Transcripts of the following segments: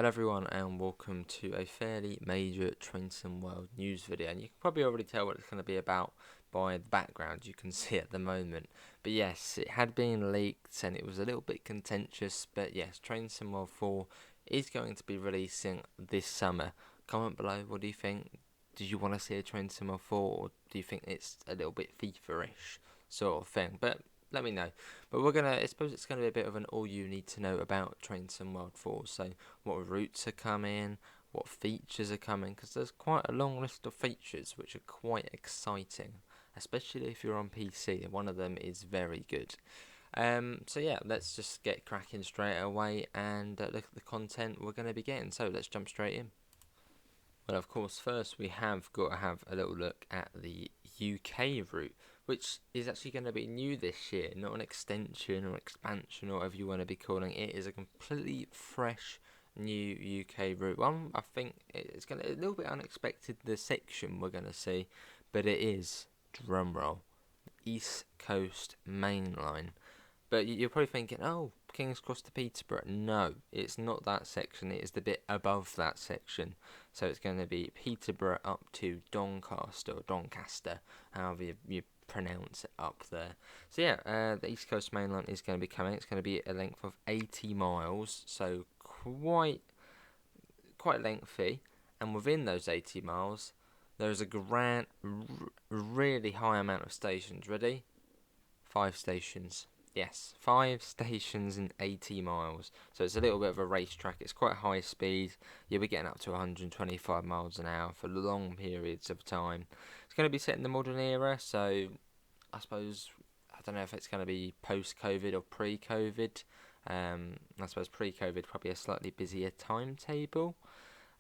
Hello everyone and welcome to a fairly major Train Sim World news video, and you can probably already tell what it's going to be about by the background you can see at the moment. But yes, it had been leaked and it was a little bit contentious, but yes, Train Sim World 4 is going to be releasing this summer. Comment below, what do you think? Did you want to see a Train Sim World 4, or do you think it's a little bit FIFA-ish sort of thing? But let me know. But I suppose it's going to be a bit of an all you need to know about Train Sim World 4. So what routes are coming, what features are coming, because there's quite a long list of features which are quite exciting, especially if you're on PC. One of them is very good. So yeah, let's just get cracking straight away and look at the content we're going to be getting. So let's jump straight in. Well, of course, first we have got to have a little look at the UK route, which is actually going to be new this year, not an extension or expansion or whatever you want to be calling it. It is a completely fresh new UK route. One, I think it's going to a little bit unexpected, the section we're going to see, but it is, drumroll, East Coast Main Line. But you're probably thinking, oh, King's Cross to Peterborough. No, it's not that section. It is the bit above that section. So it's going to be Peterborough up to Doncaster, or Doncaster, however you pronounce it up there. So yeah, the East Coast Main Line is going to be coming. It's going to be a length of 80 miles, so quite lengthy. And within those 80 miles, there's a really high amount of stations. Ready? 5 stations. Yes, 5 stations in 80 miles. So it's a little bit of a racetrack. It's quite high speed. You'll be getting up to 125 miles an hour for long periods of time. It's going to be set in the modern era, so I suppose, I don't know if it's going to be post-COVID or pre-COVID. I suppose pre-COVID probably a slightly busier timetable.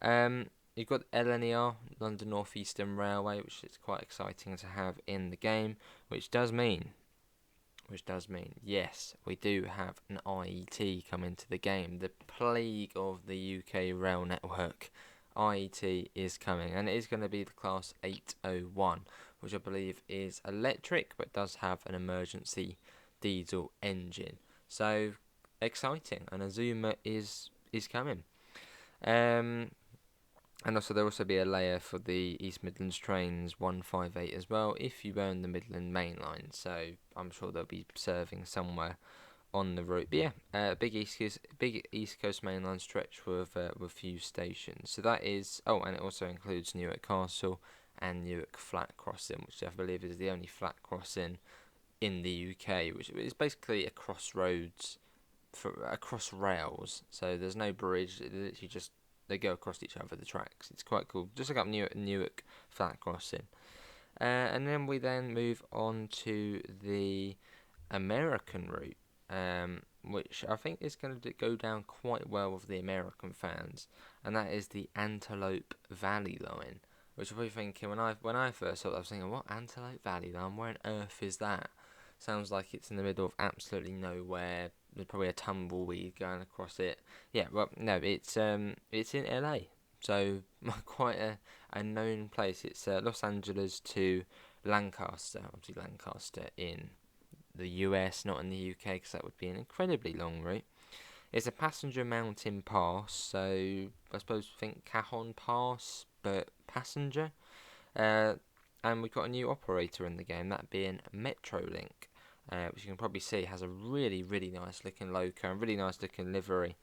You've got LNER, London North Eastern Railway, which is quite exciting to have in the game, which does mean, yes, we do have an IET come into the game. The plague of the UK rail network. IET is coming, and it is going to be the Class 801, which I believe is electric, but does have an emergency diesel engine. So, exciting, and Azuma is coming. And also there will also be a layer for the East Midlands trains 158 as well, if you burn the Midland Main Line. So I'm sure they'll be serving somewhere on the route. But yeah, big East Coast Main Line stretch with few stations. So that is. Oh, and it also includes Newark Castle and Newark Flat Crossing, which I believe is the only flat crossing in the UK, which is basically a crossroads across rails. So there's no bridge. It literally just they go across each other, the tracks. It's quite cool. Just look up Newark Flat Crossing. And then we move on to the American route, which I think is going to go down quite well with the American fans, and that is the Antelope Valley Line. Which I'm probably thinking, when I first saw it, I was thinking, what, Antelope Valley Line? Where on earth is that? Sounds like it's in the middle of absolutely nowhere. There's probably a tumbleweed going across it. Yeah, well, no, it's in LA, so quite a known place. It's Los Angeles to Lancaster, obviously Lancaster in the US, not in the UK, because that would be an incredibly long route. It's a passenger mountain pass, so I suppose think Cajon Pass, but passenger. And we've got a new operator in the game, that being Metrolink, which you can probably see has a really, really nice looking loco and really nice looking livery.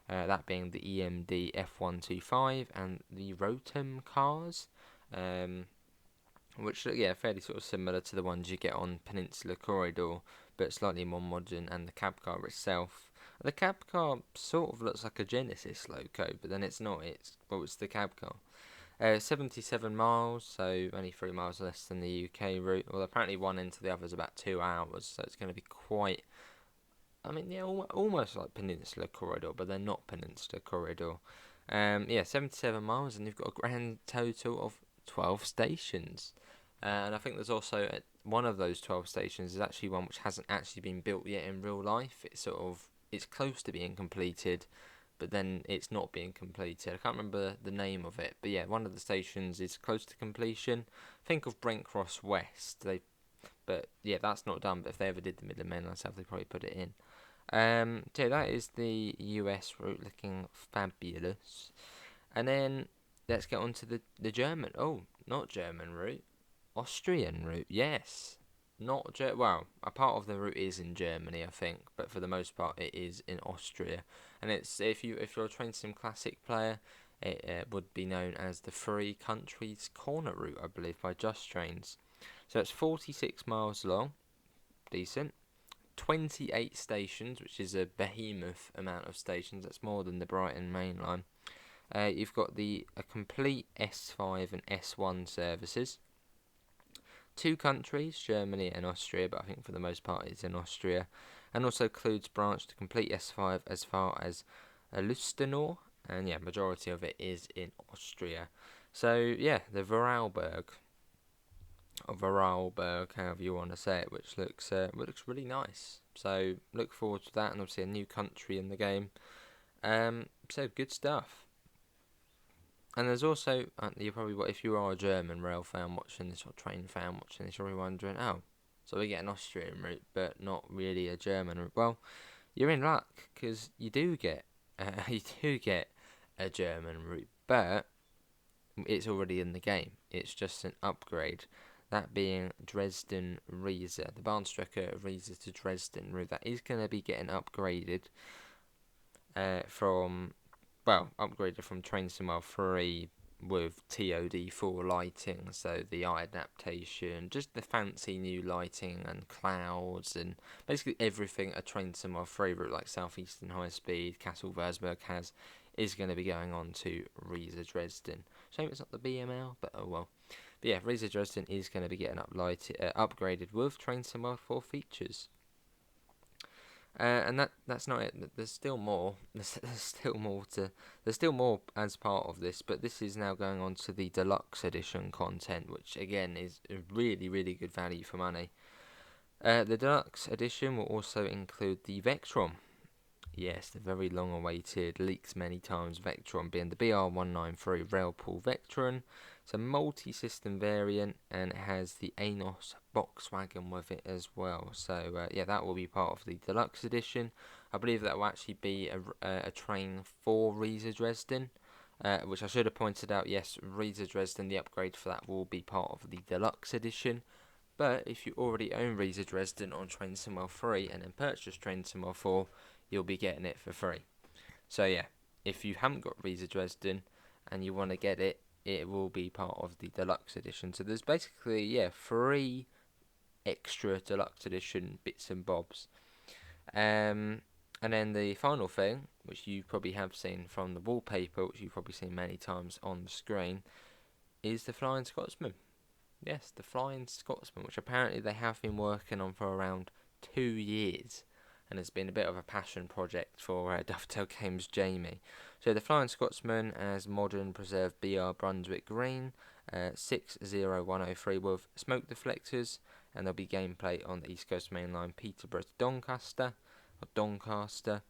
That being the EMD F125 and the Rotem cars, which look, fairly sort of similar to the ones you get on Peninsula Corridor, but slightly more modern, and the cab car itself. The cab car sort of looks like a Genesis loco, but then it's not, it's the cab car. 77 miles, so only 3 miles less than the UK route. Well, apparently one into the other is about 2 hours, so it's going to be quite, almost like Peninsula Corridor, but they're not Peninsula Corridor. 77 miles, and you've got a grand total of 12 stations. And I think there's also one of those 12 stations is actually one which hasn't actually been built yet in real life. It's close to being completed, but then it's not being completed. I can't remember the name of it, but yeah, one of the stations is close to completion. Think of Brent Cross West. But yeah, that's not done. But if they ever did the Midland Main Line South, they'd probably put it in. So that is the US route, looking fabulous. And then let's get on to the German. Oh, not German route, Austrian route. Yes, not well. A part of the route is in Germany, I think, but for the most part, it is in Austria. And it's if you're a Train Sim Classic player, it would be known as the Three Countries Corner route, I believe, by Just Trains. So it's 46 miles long, decent. 28 stations, which is a behemoth amount of stations. That's more than the Brighton Main Line. You've got a complete S5 and S1 services. Two countries, Germany and Austria, but I think for the most part it's in Austria. And also includes branch to complete S5 as far as Lustenau. And yeah, majority of it is in Austria. So yeah, the Vorarlberg, or Vorarlberg, however you want to say it, which looks really nice. So look forward to that, and obviously a new country in the game. So good stuff. And there's also, you probably, if you are a German rail fan watching this, or train fan watching this, you're probably wondering, oh, so we get an Austrian route, but not really a German route. Well, you're in luck, because you do get a German route, but it's already in the game. It's just an upgrade. That being Dresden Riese, the Bahnstrecke Riese to Dresden route. That is going to be getting upgraded upgraded from Train Sim World 3 with TOD4 lighting, so the eye adaptation, just the fancy new lighting and clouds, and basically everything a Train Sim World 3 route like Southeastern High Speed, Castle Versberg has, is going to be going on to Riese Dresden. Shame it's not the BML, but oh well. But yeah, Riese Dresden is going to be getting upgraded with Train Sim World 4 features. And that's not it. There's still more. There's still more as part of this, but this is now going on to the deluxe edition content, which again is a really really good value for money. The deluxe edition will also include the Vectron. Yes, the very long-awaited, leaks many times Vectron, being the BR193 Railpool Vectron. It's a multi-system variant, and it has the ANOS Volkswagen with it as well. So yeah, that will be part of the deluxe edition. I believe that will actually be a train for Riese Dresden, which I should have pointed out. Yes, Riese Dresden, the upgrade for that will be part of the deluxe edition. But if you already own Riese Dresden on Train Sim World 3 and then purchase Train Sim World 4, you'll be getting it for free. So yeah, if you haven't got Riese Dresden and you want to get it, it will be part of the deluxe edition. So there's basically 3 extra deluxe edition bits and bobs. And then the final thing, which you probably have seen from the wallpaper, which you've probably seen many times on the screen, is the Flying Scotsman. Yes, the Flying Scotsman, which apparently they have been working on for around 2 years, and it's been a bit of a passion project for Dovetail Games Jamie. So the Flying Scotsman as modern preserved BR Brunswick Green, 60103 with smoke deflectors, and there'll be gameplay on the East Coast Main Line Peterborough to Doncaster.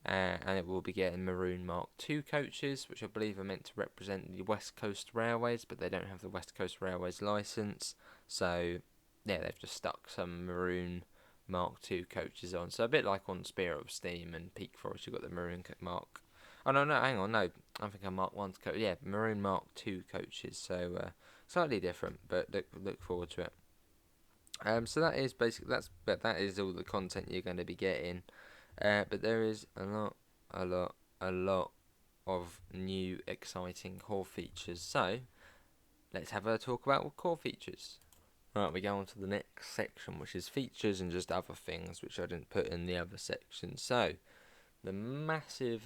And it will be getting Maroon Mark II coaches, which I believe are meant to represent the West Coast Railways, but they don't have the West Coast Railways licence. So, yeah, they've just stuck some Maroon Mark II coaches on. So a bit like on Spirit of Steam and Peak Forest, you've got the Maroon Mark. Oh, no, hang on, no. I think I'm Mark 1's coach. Yeah, Maroon Mark II coaches. So, slightly different, but look forward to it. So that is basically, that is all the content you're going to be getting. But there is a lot of new exciting core features. So let's have a talk about core features. Right, we go on to the next section, which is features and just other things which I didn't put in the other section. So the massive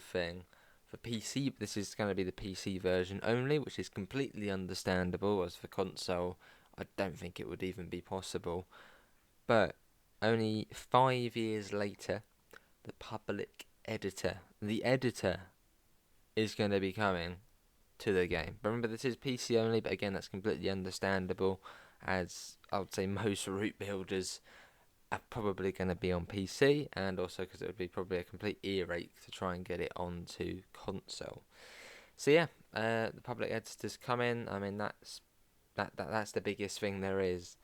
thing for PC, this is going to be the PC version only, which is completely understandable, as for console I don't think it would even be possible. But only 5 years later, the public editor, is going to be coming to the game. But remember, this is PC only, but again, that's completely understandable, as I would say most route builders are probably going to be on PC, and also because it would be probably a complete earache to try and get it onto console. So yeah, the public editor's coming. I mean, that's the biggest thing there is.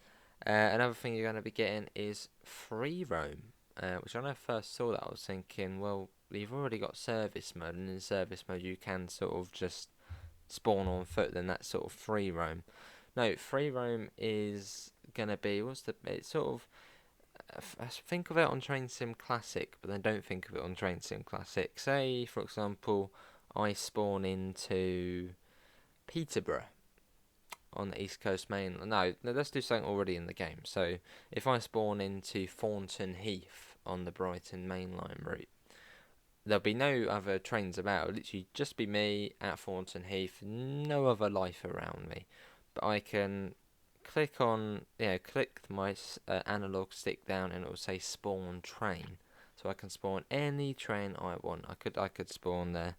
Another thing you're going to be getting is free roam. which when I first saw that, I was thinking, well, you've already got service mode, and in service mode you can sort of just spawn on foot, then that's sort of free roam. No, free roam is gonna be it's sort of think of it on Train Sim Classic, but then don't think of it on Train Sim Classic. Say, for example, I spawn into Peterborough on the East Coast mainland. No, let's do something already in the game. So, if I spawn into Thornton Heath on the Brighton mainline route, there'll be no other trains about. It'll literally just be me at Thornton Heath, no other life around me. But I can click my analog stick down, and it will say spawn train. So I can spawn any train I want. I could spawn the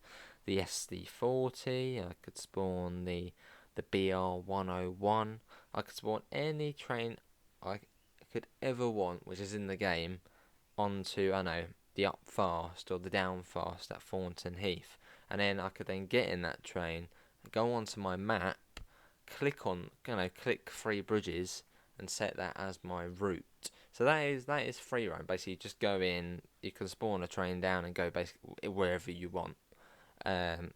SD40. I could spawn the BR101. I could spawn any train I could ever want, which is in the game, onto, I know, the up fast or the down fast at Thornton Heath, and then I could then get in that train, go onto my map, click Three Bridges, and set that as my route. So that is free roam. Basically, you just go in, you can spawn a train down and go basically wherever you want,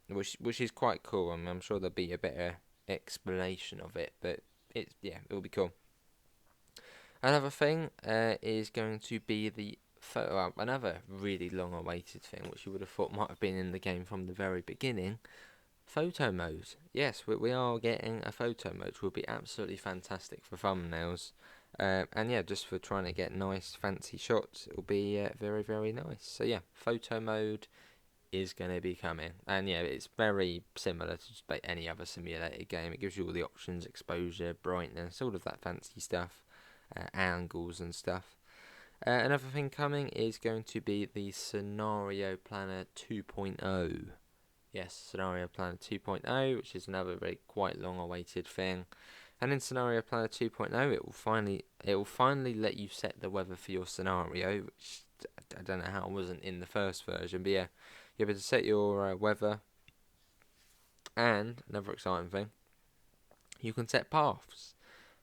which is quite cool. I'm sure there'll be a better explanation of it, but it'll be cool. Another thing is going to be another really long-awaited thing, which you would have thought might have been in the game from the very beginning. Photo mode. Yes, we are getting a photo mode, which will be absolutely fantastic for thumbnails. And yeah, just for trying to get nice, fancy shots, it will be very, very nice. So yeah, photo mode is going to be coming. And yeah, it's very similar to just about any other simulated game. It gives you all the options, exposure, brightness, all of that fancy stuff, angles and stuff. Another thing coming is going to be the Scenario Planner 2.0. Yes, Scenario Planner 2.0, which is another very quite long-awaited thing. And in Scenario Planner 2.0, it will finally let you set the weather for your scenario, which I don't know how it wasn't in the first version, but yeah, you're able to set your weather. And another exciting thing, you can set paths.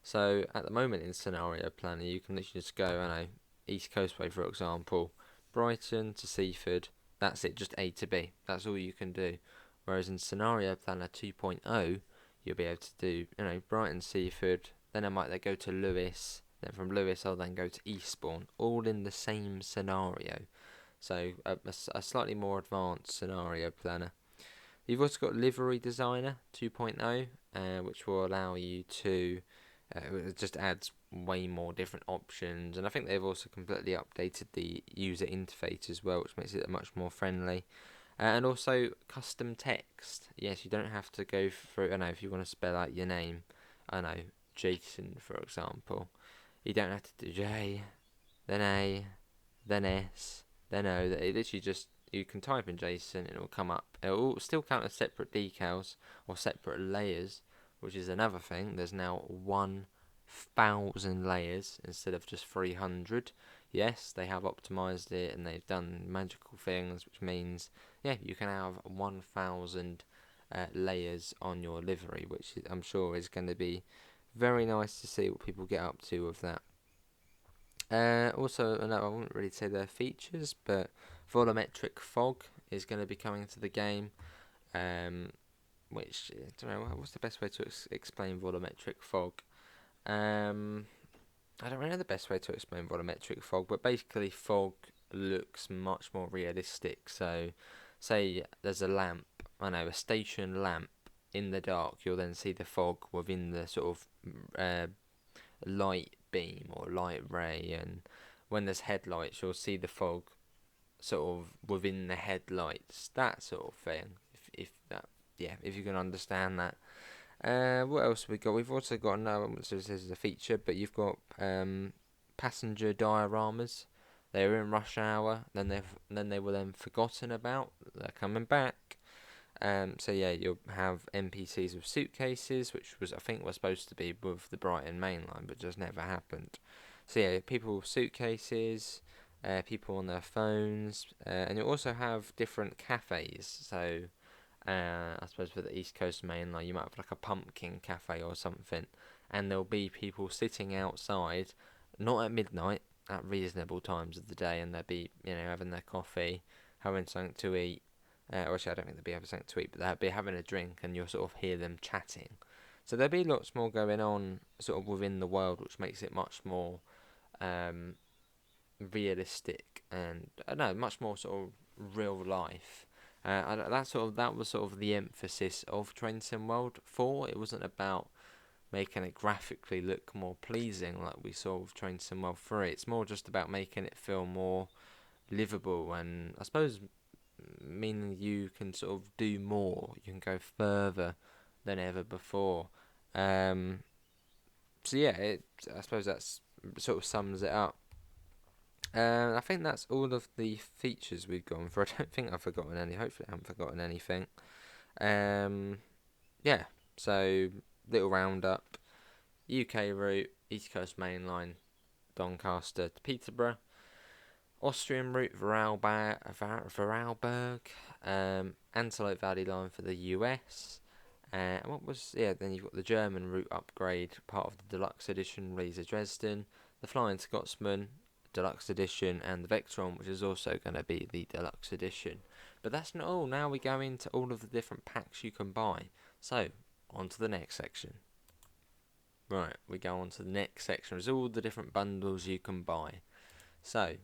So at the moment in Scenario Planner, you can literally just go, I know, East Coast Way, for example, Brighton to Seaford. That's it, just A to B. That's all you can do. Whereas in Scenario Planner 2.0, you'll be able to do, Brighton, Seaford. Then I might go to Lewes. Then from Lewes, I'll then go to Eastbourne, all in the same scenario. So a slightly more advanced Scenario Planner. You've also got Livery Designer 2.0, which will allow you to it just adds way more different options, and I think they've also completely updated the user interface as well, which makes it much more friendly. And also custom text. Yes, you don't have to go through. I know if you want to spell out your name, I know Jason, for example, you don't have to do J, then A, then S, then O. It literally just you can type in Jason, and it will come up. It will still count as separate decals or separate layers, which is another thing. There's now 1,000 layers instead of just 300. Yes, they have optimized it and they've done magical things, which means, yeah, you can have 1,000 layers on your livery, which I'm sure is going to be very nice to see what people get up to with that. Also, I wouldn't really say they're features, but volumetric fog is going to be coming to the game. Which I don't know. What's the best way to explain volumetric fog? I don't really know the best way to explain volumetric fog, but basically fog looks much more realistic. So, say there's a lamp, a station lamp in the dark, you'll then see the fog within the sort of light beam or light ray, and when there's headlights, you'll see the fog sort of within the headlights, that sort of thing. If you can understand that. What else have we got? We've also got another one, so this is a feature, but you've got passenger dioramas. They were in rush hour, then they were then forgotten about. They're coming back. So yeah, you'll have NPCs with suitcases, which I think was supposed to be with the Brighton Main Line, but just never happened. So yeah, people with suitcases, people on their phones, and you also have different cafes. So I suppose for the East Coast Main Line, you might have like a pumpkin cafe or something, and there'll be people sitting outside, not at midnight, at reasonable times of the day, and they'll be, having their coffee, having something to eat. Or actually, I don't think they'll be having something to eat, but they'll be having a drink, and you'll sort of hear them chatting. So there'll be lots more going on, sort of within the world, which makes it much more um, realistic and I don't know, much more sort of real life. That was sort of the emphasis of Train Sim World 4. It wasn't about making it graphically look more pleasing like we saw with Train Sim World 3. It's more just about making it feel more livable, and I suppose meaning you can sort of do more. You can go further than ever before. Um, so yeah, I suppose that's sort of sums it up. I think that's all of the features we've gone for. I don't think I've forgotten any. Hopefully, I haven't forgotten anything. Um, yeah. So little roundup. UK route, East Coast Main Line, Doncaster to Peterborough. Austrian route, Vorarlberg. Antelope Valley Line for the US. Then you've got the German route upgrade, part of the deluxe edition, Riesa Dresden, the Flying Scotsman deluxe edition, and the Vectron, which is also going to be the deluxe edition. But that's not all. Now we go into all of the different packs you can buy. So, on to the next section. Right, we go on to the next section. There's all the different bundles you can buy. So,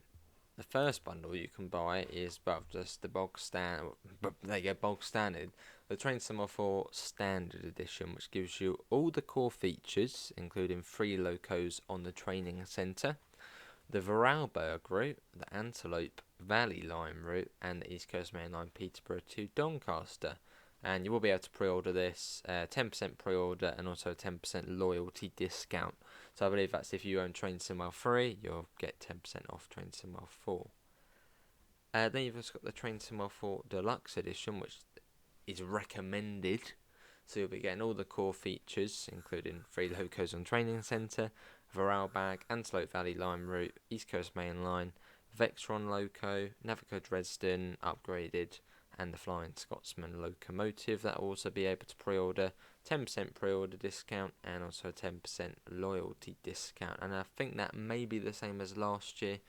the first bundle you can buy is, well, just the bog standard. There you go, bog standard. The Train Sim 4 Standard Edition, which gives you all the core features, including 3 locos on the training centre, the Vorarlberg route, the Antelope Valley Line route, and the East Coast Main Line Peterborough to Doncaster. And you will be able to pre-order this, 10% pre-order and also a 10% loyalty discount. So I believe that's if you own Train Sim 3, you'll get 10% off Train Sim 4. Then you've also got the Train Sim 4 Deluxe Edition, which is recommended. So you'll be getting all the core features, including 3 locos on Training Centre, Vorarlberg, Antelope Valley Line route, East Coast Main Line, Vectron loco, Navico Dresden upgraded, and the Flying Scotsman locomotive. That will also be able to pre-order, 10% pre-order discount, and also a 10% loyalty discount. And I think that may be the same as last year,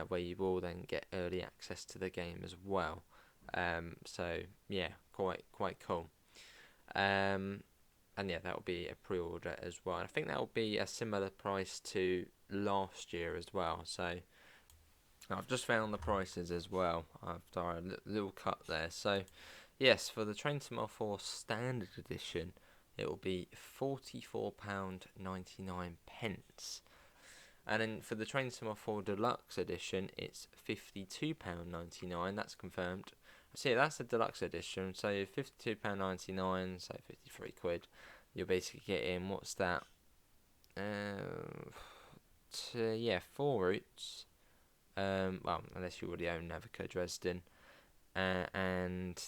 where you will then get early access to the game as well. So yeah, quite cool. And yeah, that will be a pre-order as well. And I think that will be a similar price to last year as well. So I've just found the prices as well. I've done a little cut there. So yes, for the Train Sim 4 Standard Edition, it will be £44.99. And then for the Train Sim 4 Deluxe Edition, it's £52.99. That's confirmed. See, that's the deluxe edition. So £52.99, so 53 quid. You're basically getting, what's that? 4 routes. Well, unless you already own Navico Dresden, and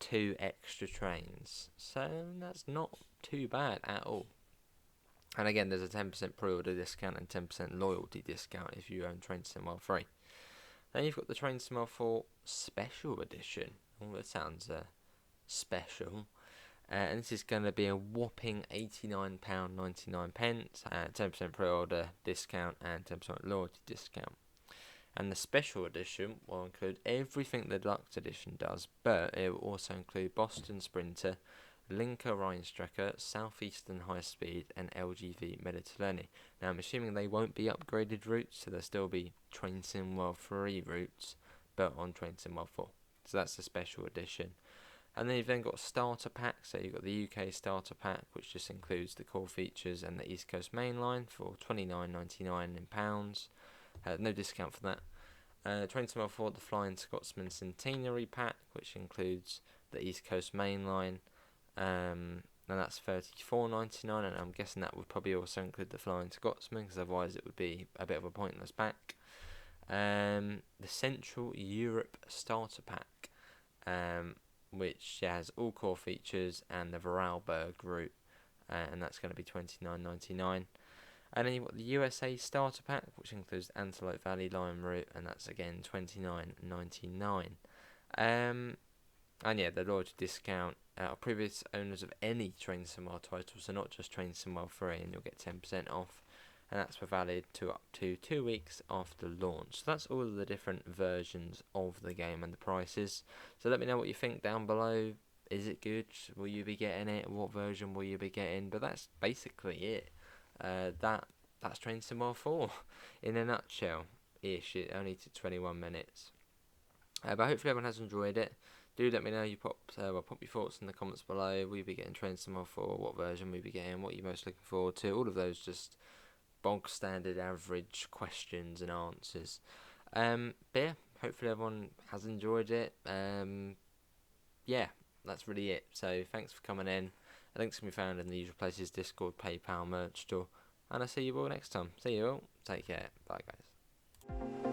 2 extra trains. So that's not too bad at all. And again, there's a 10% pre-order discount and 10% loyalty discount if you own Train Sim 3. Then you've got the Train Sim 4 Special Edition. Oh, that sounds special. And this is going to be a whopping £89.99, 10% pre-order discount and 10% loyalty discount. And the Special Edition will include everything the Deluxe Edition does, but it will also include Boston Sprinter, Linka Rheinstrecke, Southeastern High Speed, and LGV Mediterranean. Now, I'm assuming they won't be upgraded routes, so there'll still be Train Sim World 3 routes, but on Train Sim World 4. So that's the Special Edition. And then you've then got Starter Pack, so you've got the UK Starter Pack, which just includes the core features and the East Coast Main Line for £29.99 in pounds. No discount for that. Train Sim 4, the Flying Scotsman Centenary Pack, which includes the East Coast Main Line, and that's £34.99, and I'm guessing that would probably also include the Flying Scotsman, because otherwise it would be a bit of a pointless pack. The Central Europe Starter Pack, which has all core features and the Vorarlberg route, and that's going to be £29.99. And then you've got the USA Starter Pack, which includes the Antelope Valley Line route, and that's again £29.99. And yeah, the loyalty discount previous owners of any Train Sim titles, so not just Train Sim 3, and you'll get 10% off. and that's valid to up to 2 weeks after launch. So that's all of the different versions of the game and the prices. So let me know what you think down below. Is it good? Will you be getting it? What version will you be getting? But that's basically it. That's Train Sim World 4 in a nutshell. Ish. It only took 21 minutes. But hopefully everyone has enjoyed it. Do let me know. Pop your thoughts in the comments below. Will you be getting Train Sim World 4? What version will you be getting? What are you most looking forward to? All of those just bog standard average questions and answers. But yeah, hopefully everyone has enjoyed it. Yeah, that's really it. So thanks for coming in. Links can be found in the usual places: Discord, PayPal, merch store. And I'll see you all next time. See you all. Take care. Bye, guys.